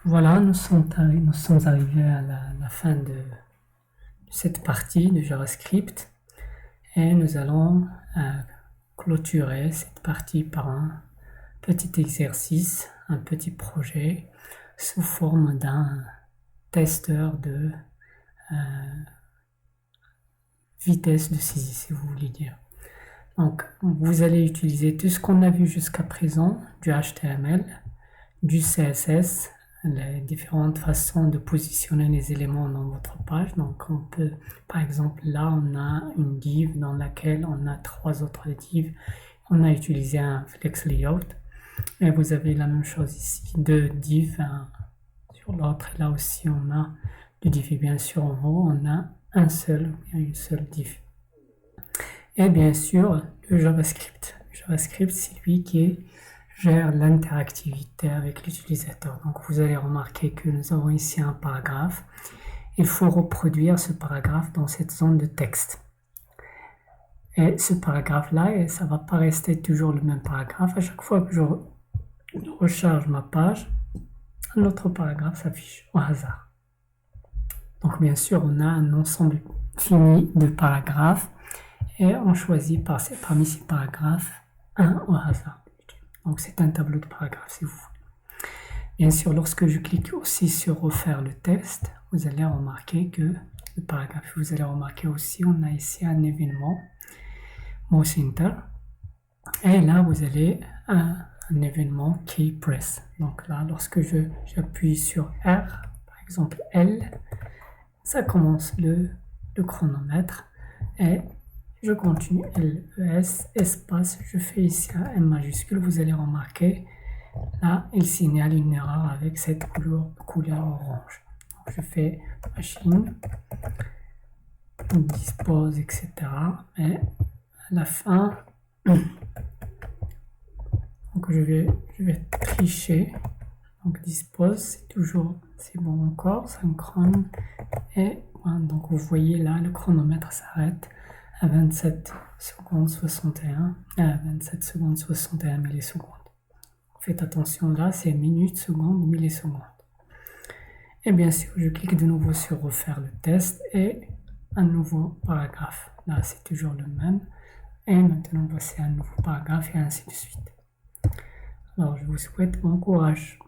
Voilà, nous sommes arrivés à la fin de cette partie de JavaScript et nous allons clôturer cette partie par un petit exercice, un petit projet sous forme d'un testeur de vitesse de saisie, si vous voulez dire. Donc, vous allez utiliser tout ce qu'on a vu jusqu'à présent, du HTML, du CSS, les différentes façons de positionner les éléments dans votre page. Donc, on peut, par exemple, là, on a une div dans laquelle on a 3 autres divs. On a utilisé un flex layout. Et vous avez la même chose ici, 2 divs sur l'autre. Et là aussi, on a deux divs. Et bien sûr, en haut, on a une seule div. Et bien sûr, le JavaScript. Le JavaScript, c'est lui qui gère l'interactivité avec l'utilisateur. Donc, vous allez remarquer que nous avons ici un paragraphe. Il faut reproduire ce paragraphe dans cette zone de texte. Et ce paragraphe-là, ça ne va pas rester toujours le même paragraphe. À chaque fois que je recharge ma page, un autre paragraphe s'affiche au hasard. Donc, bien sûr, on a un ensemble fini de paragraphes et on choisit parmi ces paragraphes un au hasard. Donc, c'est un tableau de paragraphes, si vous voulez. Bien sûr, lorsque je clique aussi sur refaire le test, vous allez remarquer que le paragraphe, vous allez remarquer aussi, on a ici un événement, MouseInter. Et là, vous avez un événement KeyPress. Donc là, lorsque j'appuie sur R, par exemple L, ça commence le chronomètre et je continue LES, espace, je fais ici un M majuscule, vous allez remarquer, là, il signale une erreur avec cette couleur orange. Donc, je fais machine, dispose, etc. Et à la fin, donc je vais tricher. Donc dispose, c'est bon encore, synchrone. Et voilà, donc vous voyez là, le chronomètre s'arrête à 27 secondes 61, à 27 secondes 61 millisecondes. Faites attention là, c'est minutes, secondes, millisecondes. Et bien sûr, je clique de nouveau sur refaire le test et un nouveau paragraphe. Là, c'est toujours le même. Et maintenant, voici un nouveau paragraphe et ainsi de suite. Alors, je vous souhaite bon courage.